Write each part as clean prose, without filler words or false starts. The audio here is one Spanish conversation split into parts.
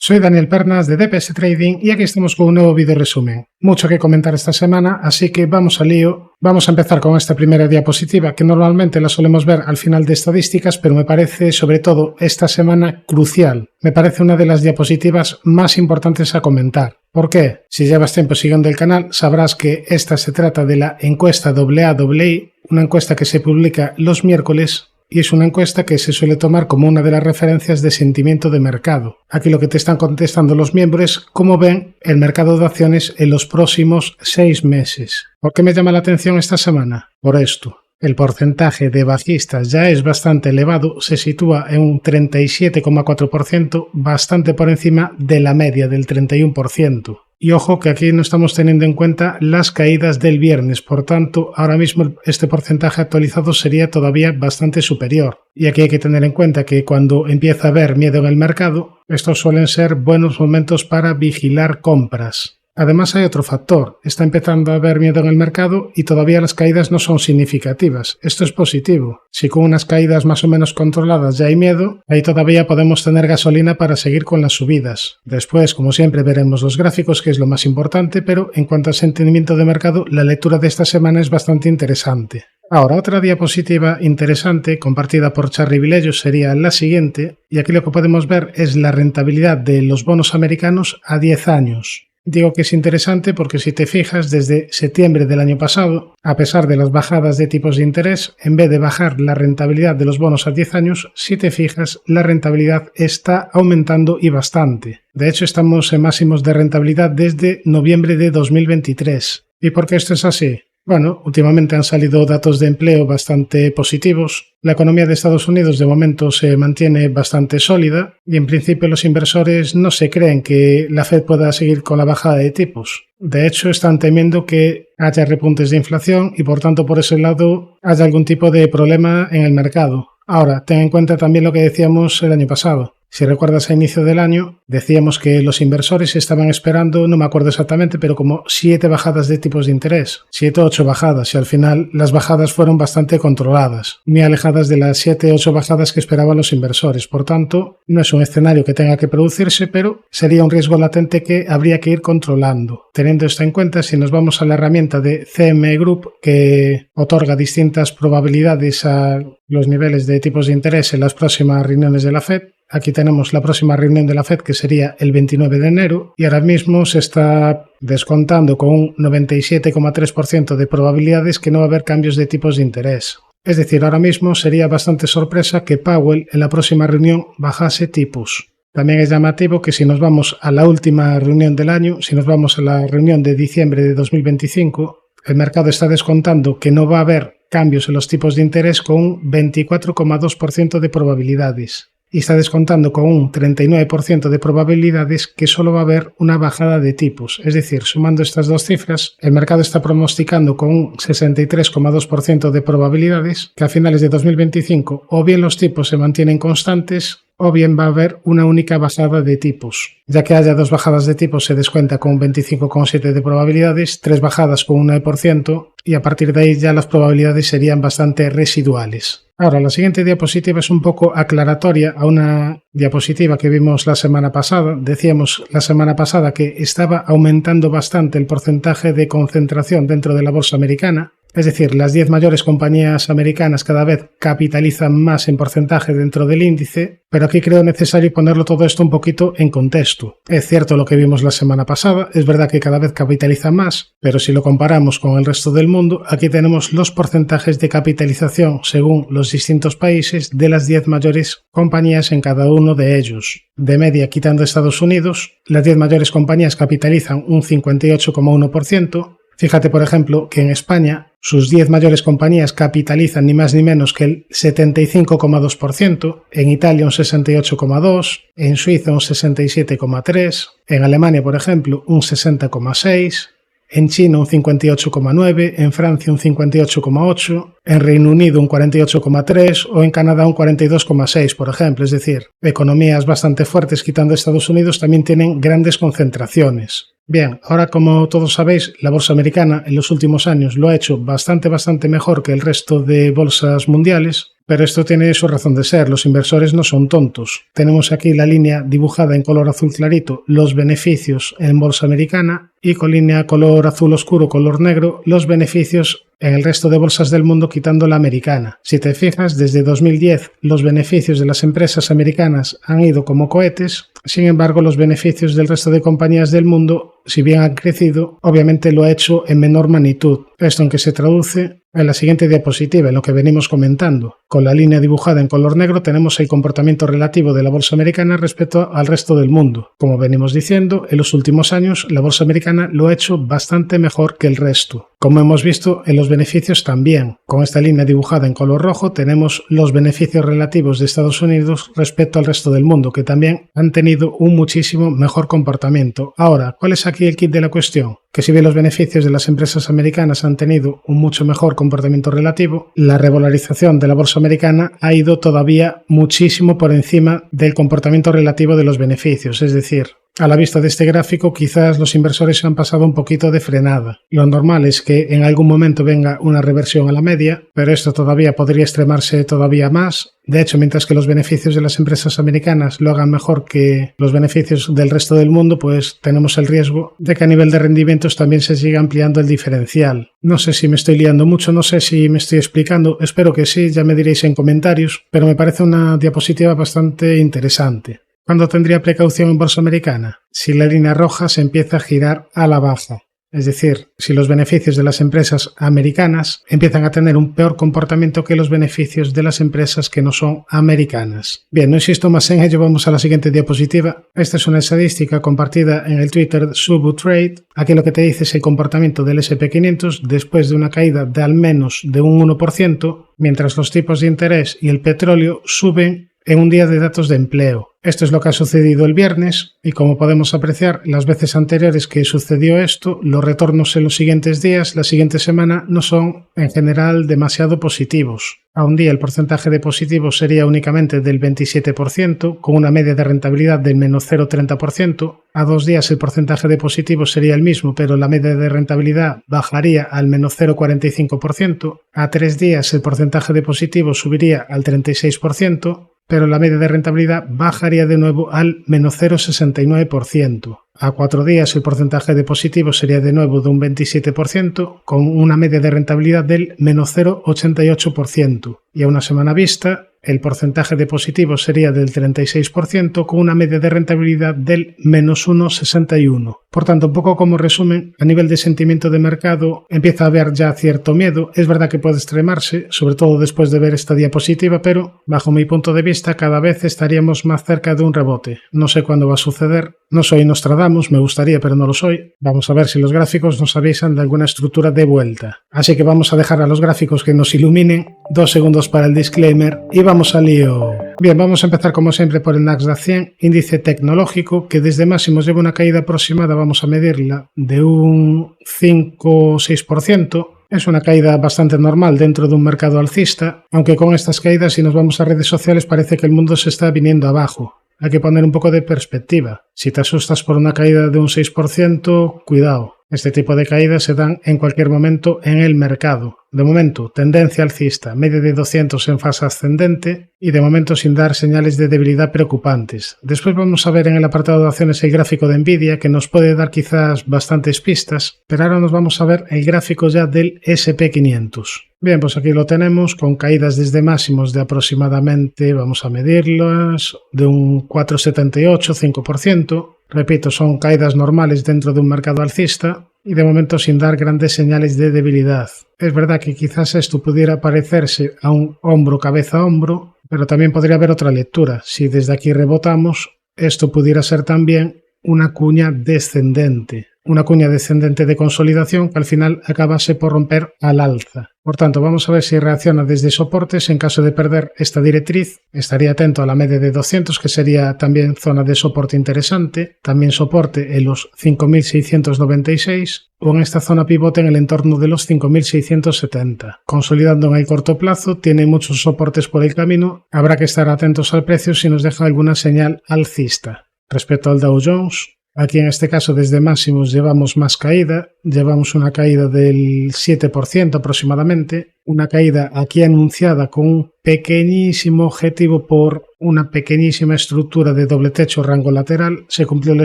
Soy Daniel Pernas de DPS Trading y aquí estamos con un nuevo video resumen. Mucho que comentar esta semana, así que vamos al lío. Vamos a empezar con esta primera diapositiva, que normalmente la solemos ver al final de estadísticas, pero me parece, sobre todo esta semana, crucial. Me parece una de las diapositivas más importantes a comentar. ¿Por qué? Si llevas tiempo siguiendo el canal, sabrás que esta se trata de la encuesta AAI, una encuesta que se publica los miércoles, y es una encuesta que se suele tomar como una de las referencias de sentimiento de mercado. Aquí lo que te están contestando los miembros es cómo ven el mercado de acciones en los próximos 6 meses. ¿Por qué me llama la atención esta semana? Por esto. El porcentaje de bajistas ya es bastante elevado, se sitúa en un 37,4%, bastante por encima de la media del 31%. Y ojo que aquí no estamos teniendo en cuenta las caídas del viernes, por tanto, ahora mismo este porcentaje actualizado sería todavía bastante superior. Y aquí hay que tener en cuenta que cuando empieza a haber miedo en el mercado, estos suelen ser buenos momentos para vigilar compras. Además hay otro factor, está empezando a haber miedo en el mercado y todavía las caídas no son significativas. Esto es positivo. Si con unas caídas más o menos controladas ya hay miedo, ahí todavía podemos tener gasolina para seguir con las subidas. Después, como siempre, veremos los gráficos, que es lo más importante, pero en cuanto a sentimiento de mercado, la lectura de esta semana es bastante interesante. Ahora, otra diapositiva interesante compartida por Charlie Vilello sería la siguiente, y aquí lo que podemos ver es la rentabilidad de los bonos americanos a 10 años. Digo que es interesante porque si te fijas, desde septiembre del año pasado, a pesar de las bajadas de tipos de interés, en vez de bajar la rentabilidad de los bonos a 10 años, si te fijas, la rentabilidad está aumentando y bastante. De hecho, estamos en máximos de rentabilidad desde noviembre de 2023. ¿Y por qué esto es así? Bueno, últimamente han salido datos de empleo bastante positivos. La economía de Estados Unidos de momento se mantiene bastante sólida y en principio los inversores no se creen que la Fed pueda seguir con la bajada de tipos. De hecho, están temiendo que haya repuntes de inflación y por tanto por ese lado haya algún tipo de problema en el mercado. Ahora, ten en cuenta también lo que decíamos el año pasado. Si recuerdas a inicio del año, decíamos que los inversores estaban esperando, no me acuerdo exactamente, pero como 7 bajadas de tipos de interés. 7 o 8 bajadas, y al final las bajadas fueron bastante controladas, muy alejadas de las 7 o 8 bajadas que esperaban los inversores. Por tanto, no es un escenario que tenga que producirse, pero sería un riesgo latente que habría que ir controlando. Teniendo esto en cuenta, si nos vamos a la herramienta de CME Group, que otorga distintas probabilidades a los niveles de tipos de interés en las próximas reuniones de la Fed, aquí tenemos la próxima reunión de la Fed, que sería el 29 de enero, y ahora mismo se está descontando con un 97,3% de probabilidades que no va a haber cambios de tipos de interés. Es decir, ahora mismo sería bastante sorpresa que Powell en la próxima reunión bajase tipos. También es llamativo que si nos vamos a la última reunión del año, si nos vamos a la reunión de diciembre de 2025, el mercado está descontando que no va a haber cambios en los tipos de interés con un 24,2% de probabilidades. Y está descontando con un 39% de probabilidades que solo va a haber una bajada de tipos. Es decir, sumando estas dos cifras, el mercado está pronosticando con un 63,2% de probabilidades que a finales de 2025 o bien los tipos se mantienen constantes o bien va a haber una única bajada de tipos. Ya que haya 2 bajadas de tipos se descuenta con un 25,7% de probabilidades, 3 bajadas con un 9% y a partir de ahí ya las probabilidades serían bastante residuales. Ahora, la siguiente diapositiva es un poco aclaratoria a una diapositiva que vimos la semana pasada. Decíamos la semana pasada que estaba aumentando bastante el porcentaje de concentración dentro de la bolsa americana. Es decir, las 10 mayores compañías americanas cada vez capitalizan más en porcentaje dentro del índice, pero aquí creo necesario ponerlo todo esto un poquito en contexto. Es cierto lo que vimos la semana pasada, es verdad que cada vez capitalizan más, pero si lo comparamos con el resto del mundo, aquí tenemos los porcentajes de capitalización según los distintos países de las 10 mayores compañías en cada uno de ellos. De media, quitando Estados Unidos, las 10 mayores compañías capitalizan un 58,1%, Fíjate, por ejemplo, que en España sus 10 mayores compañías capitalizan ni más ni menos que el 75,2%, en Italia un 68,2%, en Suiza un 67,3%, en Alemania, por ejemplo, un 60,6%, en China un 58,9%, en Francia un 58,8%, en Reino Unido un 48,3% o en Canadá un 42,6%, por ejemplo. Es decir, economías bastante fuertes, quitando Estados Unidos, también tienen grandes concentraciones. Bien, ahora como todos sabéis, la bolsa americana en los últimos años lo ha hecho bastante mejor que el resto de bolsas mundiales. Pero esto tiene su razón de ser, los inversores no son tontos. Tenemos aquí la línea dibujada en color azul clarito, los beneficios en bolsa americana, y con línea color azul oscuro, color negro, los beneficios en el resto de bolsas del mundo quitando la americana. Si te fijas, desde 2010 los beneficios de las empresas americanas han ido como cohetes, sin embargo los beneficios del resto de compañías del mundo, si bien han crecido, obviamente lo ha hecho en menor magnitud. Esto en que se traduce en la siguiente diapositiva, en lo que venimos comentando. Con la línea dibujada en color negro tenemos el comportamiento relativo de la bolsa americana respecto al resto del mundo. Como venimos diciendo, en los últimos años la bolsa americana lo ha hecho bastante mejor que el resto. Como hemos visto, en los beneficios también. Con esta línea dibujada en color rojo tenemos los beneficios relativos de Estados Unidos respecto al resto del mundo, que también han tenido un muchísimo mejor comportamiento. Ahora, ¿cuál es aquí el kit de la cuestión? Que si bien los beneficios de las empresas americanas han tenido un mucho mejor comportamiento relativo, la revalorización de la bolsa americana ha ido todavía muchísimo por encima del comportamiento relativo de los beneficios, es decir, a la vista de este gráfico, quizás los inversores se han pasado un poquito de frenada. Lo normal es que en algún momento venga una reversión a la media, pero esto todavía podría extremarse todavía más. De hecho, mientras que los beneficios de las empresas americanas lo hagan mejor que los beneficios del resto del mundo, pues tenemos el riesgo de que a nivel de rendimientos también se siga ampliando el diferencial. No sé si me estoy liando mucho, no sé si me estoy explicando, espero que sí, ya me diréis en comentarios, pero me parece una diapositiva bastante interesante. ¿Cuándo tendría precaución en bolsa americana? Si la línea roja se empieza a girar a la baja. Es decir, si los beneficios de las empresas americanas empiezan a tener un peor comportamiento que los beneficios de las empresas que no son americanas. Bien, no insisto más en ello, vamos a la siguiente diapositiva. Esta es una estadística compartida en el Twitter Subutrade. Aquí lo que te dice es el comportamiento del S&P 500 después de una caída de al menos de un 1%, mientras los tipos de interés y el petróleo suben en un día de datos de empleo. Esto es lo que ha sucedido el viernes y como podemos apreciar, las veces anteriores que sucedió esto, los retornos en los siguientes días, la siguiente semana, no son en general demasiado positivos. A un día el porcentaje de positivos sería únicamente del 27%, con una media de rentabilidad del menos 0,30%. A 2 días el porcentaje de positivos sería el mismo, pero la media de rentabilidad bajaría al menos 0,45%. A 3 días el porcentaje de positivos subiría al 36%. Pero la media de rentabilidad bajaría de nuevo al menos 0,69%. A 4 días el porcentaje de positivo sería de nuevo de un 27%, con una media de rentabilidad del menos 0,88%. Y a una semana vista, el porcentaje de positivo sería del 36%, con una media de rentabilidad del menos 1,61%. Por tanto, un poco como resumen, a nivel de sentimiento de mercado empieza a haber ya cierto miedo. Es verdad que puede extremarse, sobre todo después de ver esta diapositiva, pero bajo mi punto de vista cada vez estaríamos más cerca de un rebote. No sé cuándo va a suceder, no soy Nostradamus, me gustaría pero no lo soy. Vamos a ver si los gráficos nos avisan de alguna estructura de vuelta. Así que vamos a dejar a los gráficos que nos iluminen. 2 segundos para el disclaimer y vamos al lío. Bien, vamos a empezar como siempre por el Nasdaq 100, índice tecnológico que desde máximos lleva una caída aproximada, vamos a medirla, de un 5 o 6%. Es una caída bastante normal dentro de un mercado alcista, aunque con estas caídas, si nos vamos a redes sociales, parece que el mundo se está viniendo abajo. Hay que poner un poco de perspectiva. Si te asustas por una caída de un 6%, cuidado. Este tipo de caídas se dan en cualquier momento en el mercado. De momento, tendencia alcista, media de 200 en fase ascendente y de momento sin dar señales de debilidad preocupantes. Después vamos a ver en el apartado de acciones el gráfico de Nvidia, que nos puede dar quizás bastantes pistas, pero ahora nos vamos a ver el gráfico ya del S&P 500. Bien, pues aquí lo tenemos con caídas desde máximos de aproximadamente, vamos a medirlas, de un 4,78, 5%. Repito, son caídas normales dentro de un mercado alcista y de momento sin dar grandes señales de debilidad. Es verdad que quizás esto pudiera parecerse a un hombro cabeza a hombro, pero también podría haber otra lectura. Si desde aquí rebotamos, esto pudiera ser también una cuña descendente. Una cuña descendente de consolidación que al final acabase por romper al alza. Por tanto, vamos a ver si reacciona desde soportes. En caso de perder esta directriz, estaría atento a la media de 200, que sería también zona de soporte interesante. También soporte en los 5.696 o en esta zona pivote en el entorno de los 5.670. Consolidando en el corto plazo, tiene muchos soportes por el camino. Habrá que estar atentos al precio si nos deja alguna señal alcista. Respecto al Dow Jones, Aquí en este caso desde máximos llevamos más caída, llevamos una caída del 7% aproximadamente, una caída aquí anunciada con un pequeñísimo objetivo por una pequeñísima estructura de doble techo rango lateral, se cumplió la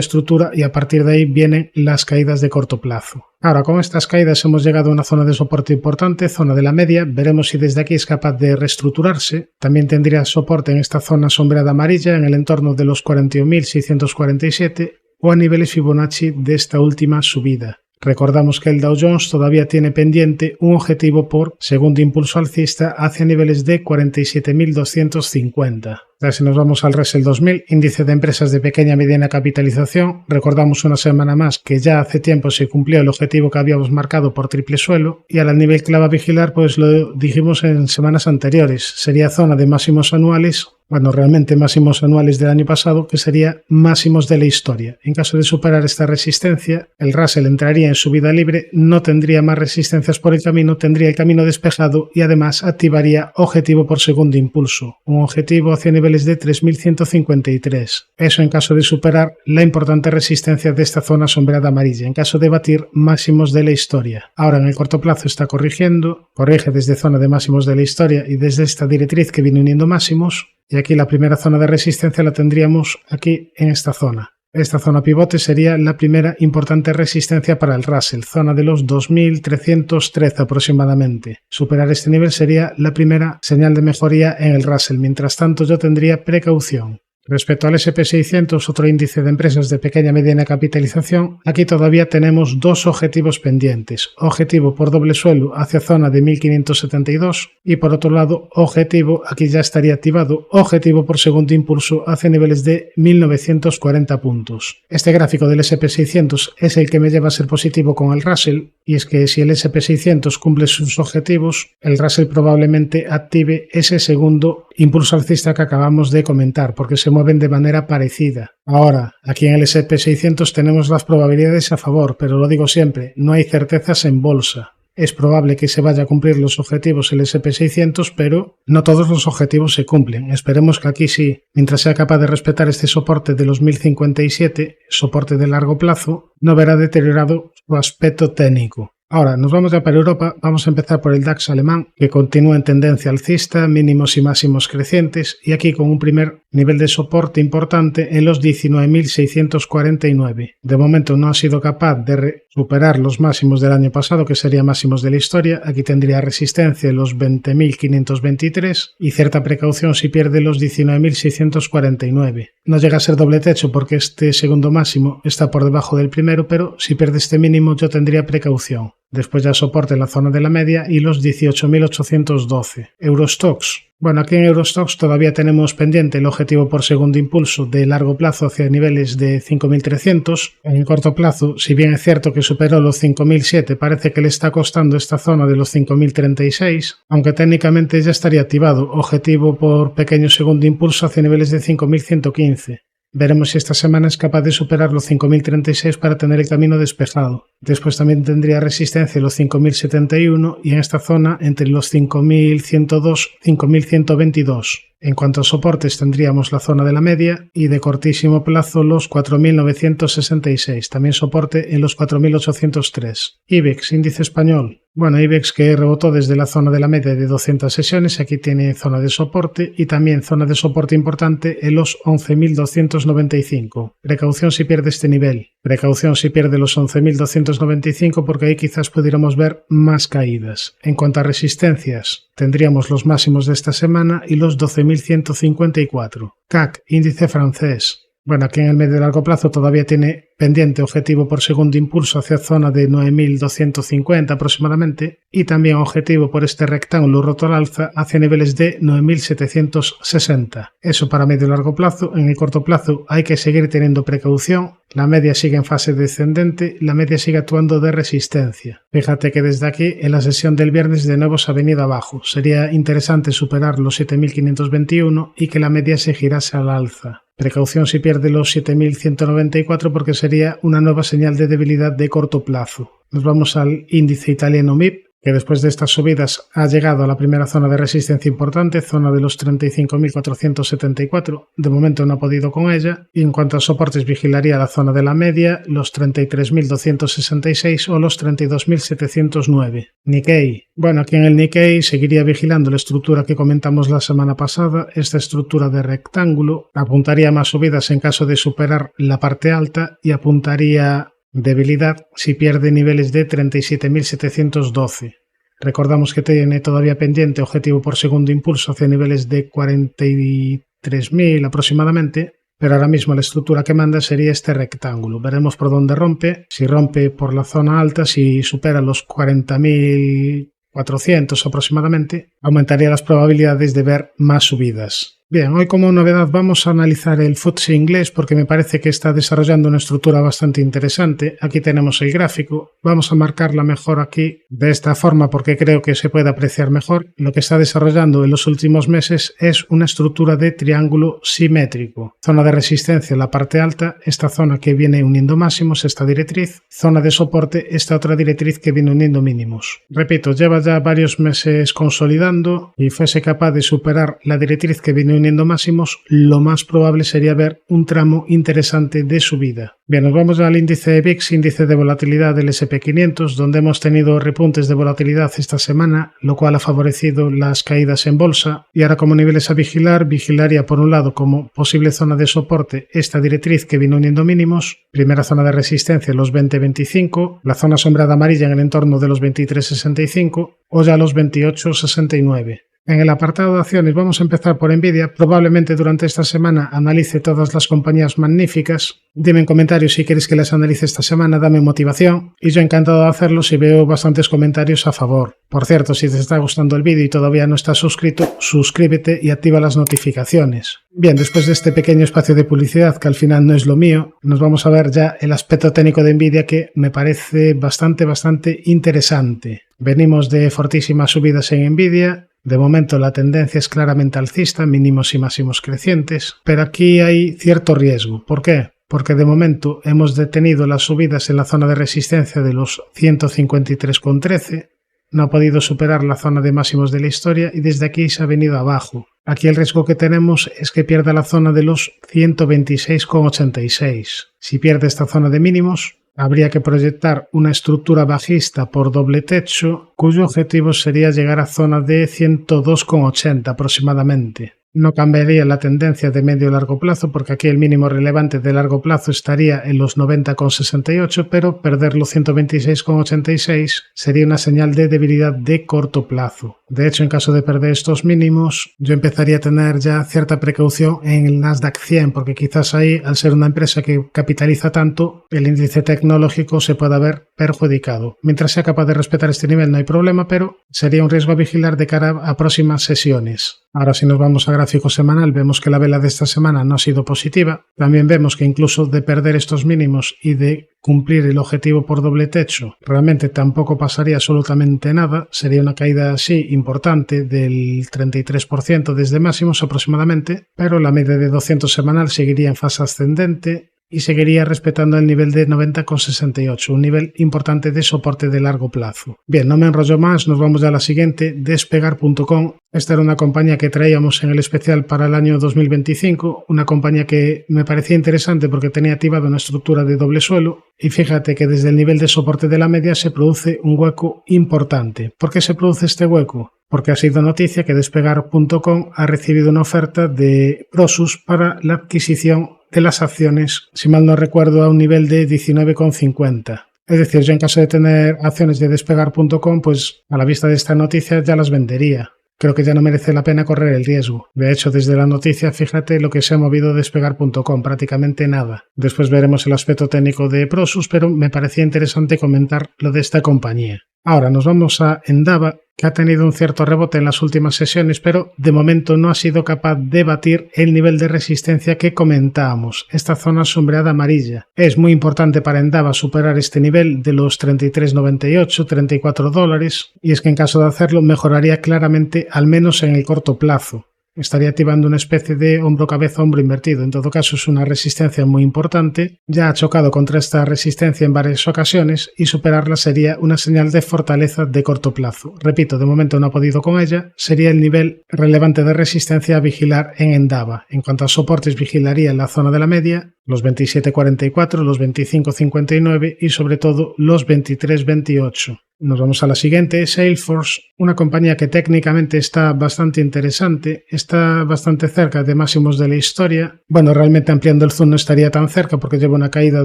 estructura y a partir de ahí vienen las caídas de corto plazo. Ahora con estas caídas hemos llegado a una zona de soporte importante, zona de la media, veremos si desde aquí es capaz de reestructurarse, también tendría soporte en esta zona sombreada amarilla en el entorno de los 41.647 o a niveles Fibonacci de esta última subida. Recordamos que el Dow Jones todavía tiene pendiente un objetivo por segundo impulso alcista hacia niveles de 47.250. Si nos vamos al Russell 2000, índice de empresas de pequeña y mediana capitalización, recordamos una semana más que ya hace tiempo se cumplió el objetivo que habíamos marcado por triple suelo y al nivel que la va a vigilar, pues lo dijimos en semanas anteriores, sería zona de máximos anuales. Bueno, realmente máximos anuales del año pasado, que sería máximos de la historia. En caso de superar esta resistencia, el Russell entraría en subida libre, no tendría más resistencias por el camino, tendría el camino despejado y además activaría objetivo por segundo impulso, un objetivo hacia niveles de 3.153. Eso en caso de superar la importante resistencia de esta zona sombreada amarilla, en caso de batir máximos de la historia. Ahora en el corto plazo está corrigiendo, corrige desde zona de máximos de la historia y desde esta directriz que viene uniendo máximos. Y aquí la primera zona de resistencia la tendríamos aquí en esta zona. Esta zona pivote sería la primera importante resistencia para el Russell, zona de los 2.313 aproximadamente. Superar este nivel sería la primera señal de mejoría en el Russell. Mientras tanto yo tendría precaución. Respecto al SP600, otro índice de empresas de pequeña y mediana capitalización, aquí todavía tenemos dos objetivos pendientes. Objetivo por doble suelo hacia zona de 1572 y por otro lado, objetivo, aquí ya estaría activado, objetivo por segundo impulso hacia niveles de 1940 puntos. Este gráfico del SP600 es el que me lleva a ser positivo con el Russell y es que si el SP600 cumple sus objetivos, el Russell probablemente active ese segundo impulso alcista que acabamos de comentar porque se mueven de manera parecida. Ahora, aquí en el SP600 tenemos las probabilidades a favor, pero lo digo siempre, no hay certezas en bolsa. Es probable que se vaya a cumplir los objetivos el SP600, pero no todos los objetivos se cumplen. Esperemos que aquí sí, mientras sea capaz de respetar este soporte de los 1057, soporte de largo plazo, no verá deteriorado su aspecto técnico. Ahora, nos vamos ya para Europa, vamos a empezar por el DAX alemán, que continúa en tendencia alcista, mínimos y máximos crecientes, y aquí con un primer nivel de soporte importante en los 19.649. De momento no ha sido capaz de superar los máximos del año pasado, que serían máximos de la historia, aquí tendría resistencia en los 20.523 y cierta precaución si pierde los 19.649. No llega a ser doble techo porque este segundo máximo está por debajo del primero, pero si pierde este mínimo yo tendría precaución. Después ya soporte en la zona de la media y los 18.812. Eurostoxx. Bueno, aquí en Eurostoxx todavía tenemos pendiente el objetivo por segundo impulso de largo plazo hacia niveles de 5.300. En el corto plazo, si bien es cierto que superó los 5.007, parece que le está costando esta zona de los 5.036, aunque técnicamente ya estaría activado. Objetivo por pequeño segundo impulso hacia niveles de 5.115. Veremos si esta semana es capaz de superar los 5.036 para tener el camino despejado. Después también tendría resistencia en los 5.071 y en esta zona entre los 5.102 y 5.122. En cuanto a soportes tendríamos la zona de la media y de cortísimo plazo los 4.966, también soporte en los 4.803. IBEX, índice español. Bueno, IBEX que rebotó desde la zona de la media de 200 sesiones, aquí tiene zona de soporte y también zona de soporte importante en los 11.295. Precaución si pierde este nivel. Precaución si pierde los 11.295 porque ahí quizás pudiéramos ver más caídas. En cuanto a resistencias, tendríamos los máximos de esta semana y los 12.154. CAC, índice francés. Bueno, aquí en el medio y largo plazo todavía tiene pendiente objetivo por segundo impulso hacia zona de 9.250 aproximadamente y también objetivo por este rectángulo roto al alza hacia niveles de 9.760. Eso para medio y largo plazo. En el corto plazo hay que seguir teniendo precaución. La media sigue en fase descendente, la media sigue actuando de resistencia. Fíjate que desde aquí en la sesión del viernes de nuevo se ha venido abajo. Sería interesante superar los 7.521 y que la media se girase al alza. Precaución si pierde los 7.194 porque sería una nueva señal de debilidad de corto plazo. Nos vamos al índice italiano MIB. que después de estas subidas ha llegado a la primera zona de resistencia importante, zona de los 35.474. De momento no ha podido con ella. Y en cuanto a soportes, vigilaría la zona de la media, los 33.266 o los 32.709. Nikkei. Bueno, aquí en el Nikkei seguiría vigilando la estructura que comentamos la semana pasada. Esta estructura de rectángulo apuntaría más subidas en caso de superar la parte alta y apuntaría debilidad si pierde niveles de 37.712. Recordamos que tiene todavía pendiente objetivo por segundo impulso hacia niveles de 43.000 aproximadamente, pero ahora mismo la estructura que manda sería este rectángulo. Veremos por dónde rompe, si rompe por la zona alta, si supera los 40.400 aproximadamente, aumentaría las probabilidades de ver más subidas. Bien, hoy como novedad vamos a analizar el FTSE inglés porque me parece que está desarrollando una estructura bastante interesante. Aquí tenemos el gráfico, vamos a marcarla mejor aquí de esta forma porque creo que se puede apreciar mejor. Lo que está desarrollando en los últimos meses es una estructura de triángulo simétrico. Zona de resistencia, la parte alta, esta zona que viene uniendo máximos, esta directriz. Zona de soporte, esta otra directriz que viene uniendo mínimos. Repito, lleva ya varios meses consolidando y fuese capaz de superar la directriz que viene uniendo máximos, lo más probable sería ver un tramo interesante de subida. Bien, nos vamos al índice VIX, índice de volatilidad del SP500, donde hemos tenido repuntes de volatilidad esta semana, lo cual ha favorecido las caídas en bolsa. Y ahora como niveles a vigilar, vigilaría por un lado como posible zona de soporte esta directriz que viene uniendo mínimos, primera zona de resistencia los 20.25, la zona sombreada amarilla en el entorno de los 23.65 o ya los 28.69. En el apartado de acciones vamos a empezar por Nvidia. Probablemente durante esta semana analice todas las compañías magníficas. Dime en comentarios si queréis que las analice esta semana, dame motivación y yo encantado de hacerlo si veo bastantes comentarios a favor. Por cierto, si te está gustando el vídeo y todavía no estás suscrito, suscríbete y activa las notificaciones. Bien, después de este pequeño espacio de publicidad que al final no es lo mío, nos vamos a ver ya el aspecto técnico de Nvidia que me parece bastante interesante. Venimos de fortísimas subidas en Nvidia. De momento la tendencia es claramente alcista, mínimos y máximos crecientes, pero aquí hay cierto riesgo. ¿Por qué? Porque de momento hemos detenido las subidas en la zona de resistencia de los 153,13, no ha podido superar la zona de máximos de la historia y desde aquí se ha venido abajo. Aquí el riesgo que tenemos es que pierda la zona de los 126,86. Si pierde esta zona de mínimos, habría que proyectar una estructura bajista por doble techo, cuyo objetivo sería llegar a zona de 102,80 aproximadamente. No cambiaría la tendencia de medio y largo plazo porque aquí el mínimo relevante de largo plazo estaría en los 90,68, pero perder los 126,86 sería una señal de debilidad de corto plazo. De hecho, en caso de perder estos mínimos, yo empezaría a tener ya cierta precaución en el Nasdaq 100 porque quizás ahí, al ser una empresa que capitaliza tanto, el índice tecnológico se pueda ver perjudicado. Mientras sea capaz de respetar este nivel no hay problema, pero sería un riesgo a vigilar de cara a próximas sesiones. Ahora si nos vamos a gráfico semanal vemos que la vela de esta semana no ha sido positiva. También vemos que incluso de perder estos mínimos y de cumplir el objetivo por doble techo, realmente tampoco pasaría absolutamente nada. Sería una caída así importante del 33% desde máximos aproximadamente, pero la media de 200 semanal seguiría en fase ascendente y seguiría respetando el nivel de 90,68, un nivel importante de soporte de largo plazo. Bien, no me enrollo más, nos vamos ya a la siguiente, Despegar.com. Esta era una compañía que traíamos en el especial para el año 2025, una compañía que me parecía interesante porque tenía activada una estructura de doble suelo y fíjate que desde el nivel de soporte de la media se produce un hueco importante. ¿Por qué se produce este hueco? Porque ha sido noticia que Despegar.com ha recibido una oferta de Prosus para la adquisición de las acciones, si mal no recuerdo, a un nivel de 19,50. Es decir, yo en caso de tener acciones de Despegar.com, pues a la vista de esta noticia ya las vendería. Creo que ya no merece la pena correr el riesgo. De hecho, desde la noticia, fíjate lo que se ha movido Despegar.com, prácticamente nada. Después veremos el aspecto técnico de Prosus, pero me parecía interesante comentar lo de esta compañía. Ahora nos vamos a Endava, que ha tenido un cierto rebote en las últimas sesiones, pero de momento no ha sido capaz de batir el nivel de resistencia que comentábamos, esta zona sombreada amarilla. Es muy importante para Endava superar este nivel de los 33,98, 34 dólares, y es que en caso de hacerlo mejoraría claramente, al menos en el corto plazo. estaría activando una especie de hombro-cabeza-hombro invertido. En todo caso, es una resistencia muy importante. Ya ha chocado contra esta resistencia en varias ocasiones y superarla sería una señal de fortaleza de corto plazo. Repito, de momento no ha podido con ella. Sería el nivel relevante de resistencia a vigilar en Endava. En cuanto a soportes, vigilaría en la zona de la media, los 27.44, los 25.59 y sobre todo los 23.28. Nos vamos a la siguiente, Salesforce, una compañía que técnicamente está bastante interesante, está bastante cerca de máximos de la historia. Bueno, realmente ampliando el zoom no estaría tan cerca porque lleva una caída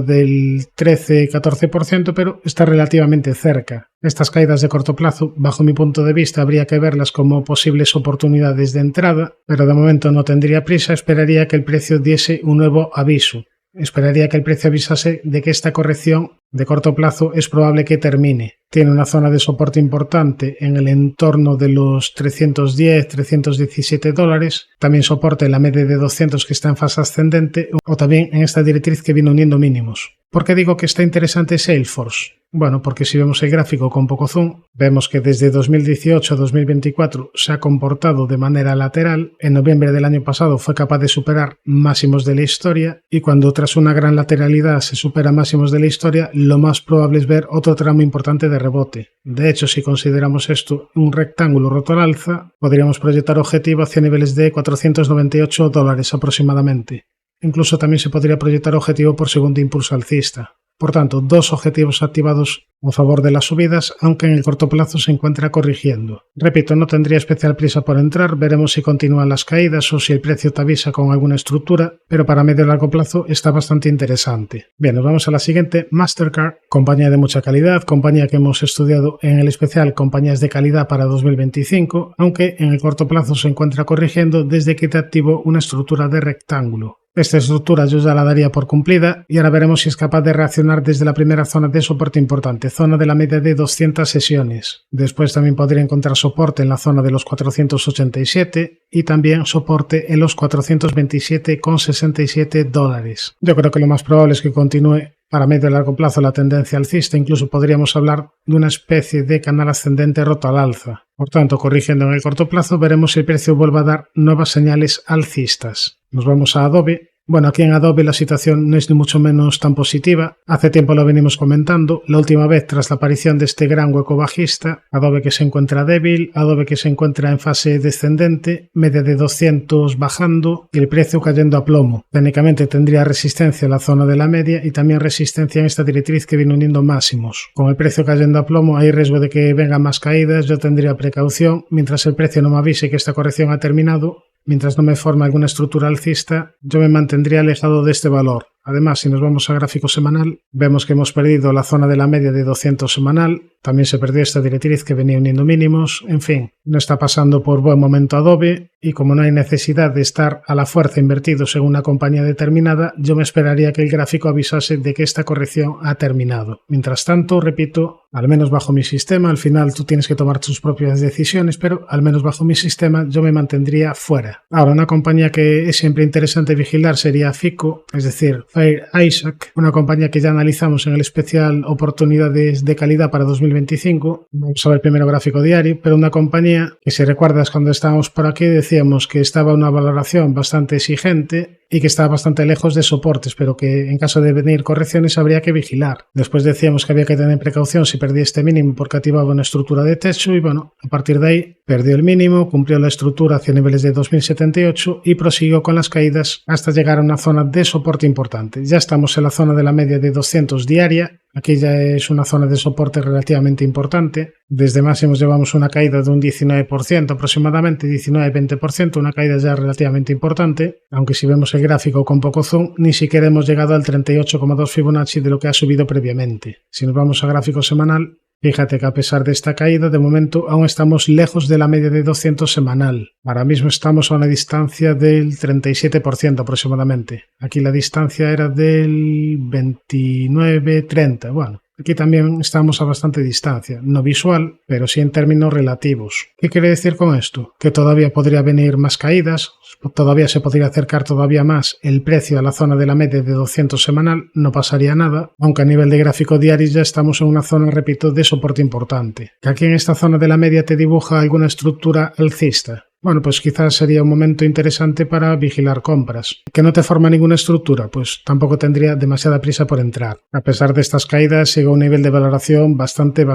del 13-14%, pero está relativamente cerca. Estas caídas de corto plazo, bajo mi punto de vista, habría que verlas como posibles oportunidades de entrada, pero de momento no tendría prisa, esperaría que el precio diese un nuevo aviso. Esperaría que el precio avisase de que esta corrección de corto plazo es probable que termine. Tiene una zona de soporte importante en el entorno de los $310-317, también soporte en la media de 200 que está en fase ascendente o también en esta directriz que viene uniendo mínimos. ¿Por qué digo que está interesante Salesforce? Bueno, porque si vemos el gráfico con poco zoom, vemos que desde 2018 a 2024 se ha comportado de manera lateral. En noviembre del año pasado fue capaz de superar máximos de la historia y cuando tras una gran lateralidad se supera máximos de la historia, lo más probable es ver otro tramo importante de rebote. De hecho, si consideramos esto un rectángulo roto al alza, podríamos proyectar objetivo hacia niveles de $498 aproximadamente. Incluso también se podría proyectar objetivo por segundo impulso alcista. Por tanto, dos objetivos activados a favor de las subidas, aunque en el corto plazo se encuentra corrigiendo. Repito, no tendría especial prisa por entrar, veremos si continúan las caídas o si el precio te avisa con alguna estructura, pero para medio y largo plazo está bastante interesante. Bien, nos vamos a la siguiente, Mastercard, compañía de mucha calidad, compañía que hemos estudiado en el especial compañías de calidad para 2025, aunque en el corto plazo se encuentra corrigiendo desde que te activó una estructura de rectángulo. Esta estructura yo ya la daría por cumplida y ahora veremos si es capaz de reaccionar desde la primera zona de soporte importante, zona de la media de 200 sesiones. Después también podría encontrar soporte en la zona de los 487 y también soporte en los $427,67. Yo creo que lo más probable es que continúe para medio y largo plazo la tendencia alcista, incluso podríamos hablar de una especie de canal ascendente roto al alza. Por tanto, corrigiendo en el corto plazo, veremos si el precio vuelve a dar nuevas señales alcistas. Nos vamos a Adobe. Bueno, aquí en Adobe la situación no es ni mucho menos tan positiva. Hace tiempo lo venimos comentando. La última vez, tras la aparición de este gran hueco bajista, Adobe que se encuentra débil, Adobe que se encuentra en fase descendente, media de 200 bajando y el precio cayendo a plomo. Técnicamente tendría resistencia en la zona de la media y también resistencia en esta directriz que viene uniendo máximos. Con el precio cayendo a plomo hay riesgo de que vengan más caídas, yo tendría precaución. Mientras el precio no me avise que esta corrección ha terminado, mientras no me forme alguna estructura alcista, yo me mantendría alejado de este valor. Además, si nos vamos a gráfico semanal, vemos que hemos perdido la zona de la media de 200 semanal, también se perdió esta directriz que venía uniendo mínimos, en fin, no está pasando por buen momento Adobe y como no hay necesidad de estar a la fuerza invertidos en una compañía determinada, yo me esperaría que el gráfico avisase de que esta corrección ha terminado. Mientras tanto, repito, al menos bajo mi sistema, al final tú tienes que tomar tus propias decisiones, pero al menos bajo mi sistema yo me mantendría fuera. Ahora, una compañía que es siempre interesante vigilar sería FICO, es decir, Fair Isaac, una compañía que ya analizamos en el especial oportunidades de calidad para 2025. Vamos a ver primero gráfico diario, pero una compañía que si recuerdas cuando estábamos por aquí decíamos que estaba una valoración bastante exigente y que estaba bastante lejos de soportes, pero que en caso de venir correcciones habría que vigilar. Después decíamos que había que tener precaución si perdía este mínimo porque activaba una estructura de techo y bueno, a partir de ahí perdió el mínimo, cumplió la estructura hacia niveles de 2078 y prosiguió con las caídas hasta llegar a una zona de soporte importante. Ya estamos en la zona de la media de 200 diaria. Aquí ya es una zona de soporte relativamente importante. Desde máximos llevamos una caída de un 19% aproximadamente, 19-20%, una caída ya relativamente importante, aunque si vemos el gráfico con poco zoom, ni siquiera hemos llegado al 38,2 Fibonacci de lo que ha subido previamente. Si nos vamos a gráfico semanal, fíjate que a pesar de esta caída, de momento aún estamos lejos de la media de 200 semanal. Ahora mismo estamos a una distancia del 37% aproximadamente. Aquí la distancia era del 29-30. Bueno, aquí también estamos a bastante distancia, no visual, pero sí en términos relativos. ¿Qué quiere decir con esto? Que todavía podría venir más caídas, todavía se podría acercar todavía más el precio a la zona de la media de 200 semanal, no pasaría nada, aunque a nivel de gráfico diario ya estamos en una zona, repito, de soporte importante. Que aquí en esta zona de la media te dibuja alguna estructura alcista. bueno, pues quizás sería un momento interesante para vigilar compras. ¿Que no te forma ninguna estructura? Pues tampoco tendría demasiada prisa por entrar. A pesar de estas caídas, sigue a un nivel de valoración bastante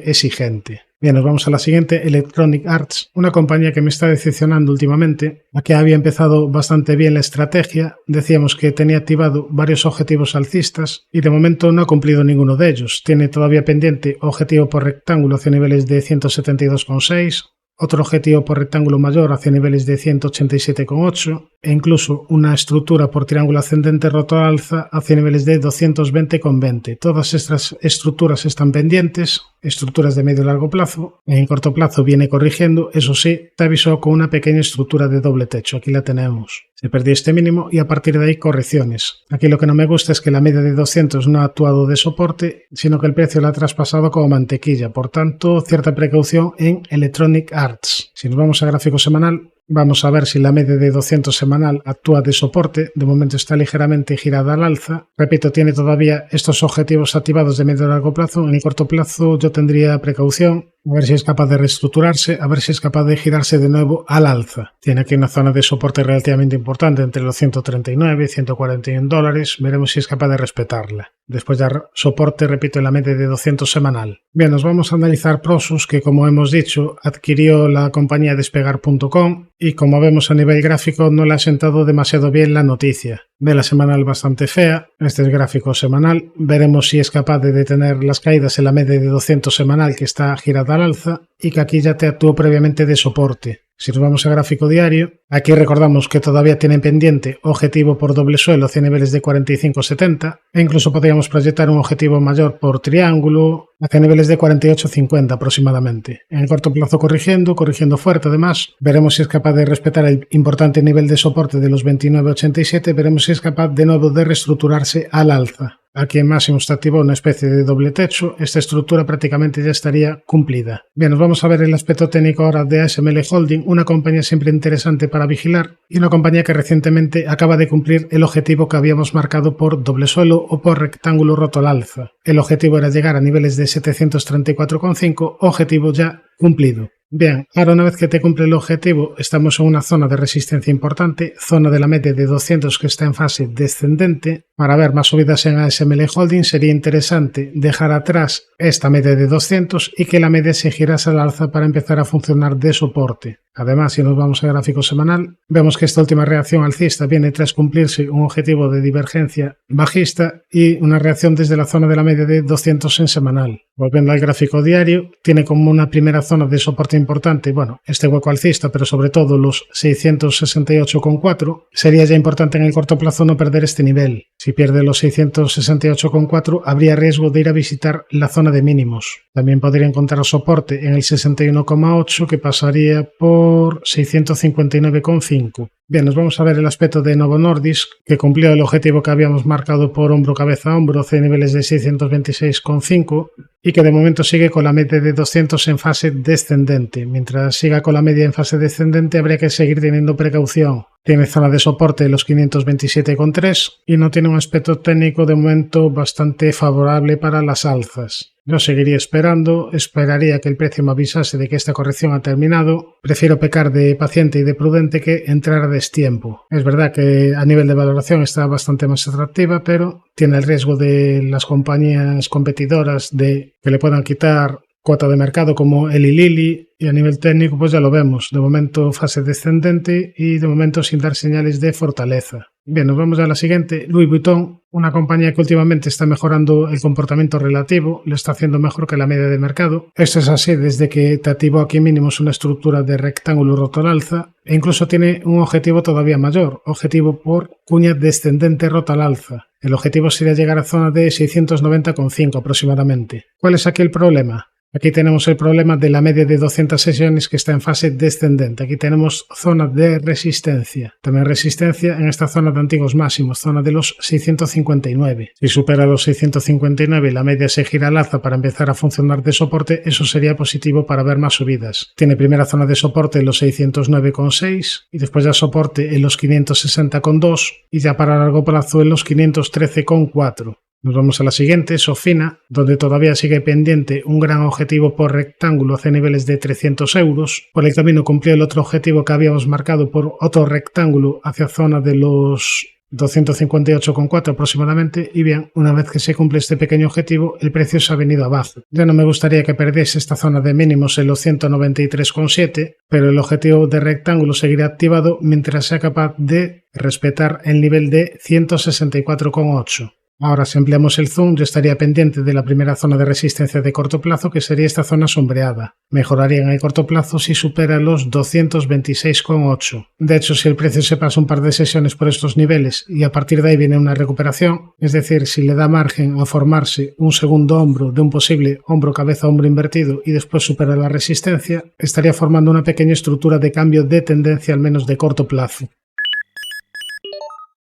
exigente. Bien, nos vamos a la siguiente, Electronic Arts, una compañía que me está decepcionando últimamente, la que había empezado bastante bien la estrategia, decíamos que tenía activado varios objetivos alcistas y de momento no ha cumplido ninguno de ellos. Tiene todavía pendiente objetivo por rectángulo hacia niveles de 172,6, otro objetivo por rectángulo mayor hacia niveles de 187,8 e incluso una estructura por triángulo ascendente roto al alza hacia niveles de 220,20. Todas estas estructuras están pendientes, estructuras de medio y largo plazo. En corto plazo viene corrigiendo, eso sí, te avisó con una pequeña estructura de doble techo. Aquí la tenemos. Se perdió este mínimo y a partir de ahí correcciones. Aquí lo que no me gusta es que la media de 200 no ha actuado de soporte, sino que el precio la ha traspasado como mantequilla. Por tanto, cierta precaución en Electronic Arts. Si nos vamos a gráfico semanal, vamos a ver si la media de 200 semanal actúa de soporte. De momento está ligeramente girada al alza. Repito, tiene todavía estos objetivos activados de medio y largo plazo. En el corto plazo yo tendría precaución, a ver si es capaz de reestructurarse, a ver si es capaz de girarse de nuevo al alza. Tiene aquí una zona de soporte relativamente importante entre los 139 y 141 dólares. Veremos si es capaz de respetarla. Después ya soporte, repito, en la media de 200 semanal. Bien, nos vamos a analizar Prosus, que como hemos dicho, adquirió la compañía Despegar.com y como vemos a nivel gráfico no le ha sentado demasiado bien la noticia. Ve la semanal bastante fea, este es gráfico semanal, veremos si es capaz de detener las caídas en la media de 200 semanal que está girada al alza y que aquí ya te actuó previamente de soporte. Si nos vamos a gráfico diario, aquí recordamos que todavía tienen pendiente objetivo por doble suelo hacia niveles de 45,70 e incluso podríamos proyectar un objetivo mayor por triángulo hacia niveles de 48,50 aproximadamente. En el corto plazo corrigiendo fuerte además, veremos si es capaz de respetar el importante nivel de soporte de los 29,87, veremos si es capaz de nuevo de reestructurarse al alza. Aquí en máximo está activado una especie de doble techo, esta estructura prácticamente ya estaría cumplida. Bien, nos vamos a ver el aspecto técnico ahora de ASML Holding, una compañía siempre interesante para vigilar y una compañía que recientemente acaba de cumplir el objetivo que habíamos marcado por doble suelo o por rectángulo roto al alza. El objetivo era llegar a niveles de 734,5, objetivo ya cumplido. Bien, ahora una vez que te cumple el objetivo, estamos en una zona de resistencia importante, zona de la media de 200 que está en fase descendente. Para ver más subidas en ASML Holding sería interesante dejar atrás esta media de 200 y que la media se girase al alza para empezar a funcionar de soporte. Además, si nos vamos a gráfico semanal, vemos que esta última reacción alcista viene tras cumplirse un objetivo de divergencia bajista y una reacción desde la zona de la media de 200 en semanal. Volviendo al gráfico diario, tiene como una primera zona de soporte importante, bueno, este hueco alcista, pero sobre todo los 668,4. Sería ya importante en el corto plazo no perder este nivel. Si pierde los 668,4, habría riesgo de ir a visitar la zona de mínimos. También podría encontrar soporte en el 61,8 que pasaría por 659,5. Bien, nos vamos a ver el aspecto de Novo Nordisk, que cumplió el objetivo que habíamos marcado por hombro, cabeza, hombro, hacia niveles de 626,5 y que de momento sigue con la media de 200 en fase descendente. Mientras siga con la media en fase descendente habría que seguir teniendo precaución. Tiene zona de soporte de los 527,3 y no tiene un aspecto técnico de momento bastante favorable para las alzas. Yo seguiría esperando, esperaría que el precio me avisase de que esta corrección ha terminado. Prefiero pecar de paciente y de prudente que entrar a destiempo. Es verdad que a nivel de valoración está bastante más atractiva, pero tiene el riesgo de las compañías competidoras de que le puedan quitar cuota de mercado como Eli Lilly, y a nivel técnico pues ya lo vemos, de momento fase descendente y de momento sin dar señales de fortaleza. Bien, nos vamos a la siguiente, Louis Vuitton, una compañía que últimamente está mejorando el comportamiento relativo, lo está haciendo mejor que la media de mercado. Esto es así desde que te activó aquí mínimos una estructura de rectángulo roto al alza e incluso tiene un objetivo todavía mayor, objetivo por cuña descendente rota al alza. El objetivo sería llegar a zona de 690,5 aproximadamente. ¿Cuál es aquí el problema? Aquí tenemos el problema de la media de 200 sesiones que está en fase descendente. Aquí tenemos zona de resistencia. También resistencia en esta zona de antiguos máximos, zona de los 659. Si supera los 659 y la media se gira al alza para empezar a funcionar de soporte, eso sería positivo para ver más subidas. Tiene primera zona de soporte en los 609,6 y después ya soporte en los 560,2 y ya para largo plazo en los 513,4. Nos vamos a la siguiente, Sofina, donde todavía sigue pendiente un gran objetivo por rectángulo hacia niveles de 300 euros. Por el camino cumplió el otro objetivo que habíamos marcado por otro rectángulo hacia zona de los 258,4 aproximadamente, y bien, una vez que se cumple este pequeño objetivo, el precio se ha venido abajo. Ya no me gustaría que perdiese esta zona de mínimos en los 193,7, pero el objetivo de rectángulo seguirá activado mientras sea capaz de respetar el nivel de 164,8. Ahora, si ampliamos el zoom, yo estaría pendiente de la primera zona de resistencia de corto plazo, que sería esta zona sombreada. Mejoraría en el corto plazo si supera los 226,8. De hecho, si el precio se pasa un par de sesiones por estos niveles y a partir de ahí viene una recuperación, es decir, si le da margen a formarse un segundo hombro de un posible hombro-cabeza-hombro invertido y después supera la resistencia, estaría formando una pequeña estructura de cambio de tendencia al menos de corto plazo.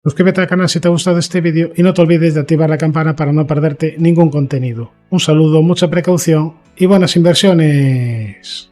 Suscríbete al canal si te ha gustado este vídeo y no te olvides de activar la campana para no perderte ningún contenido. Un saludo, mucha precaución y buenas inversiones.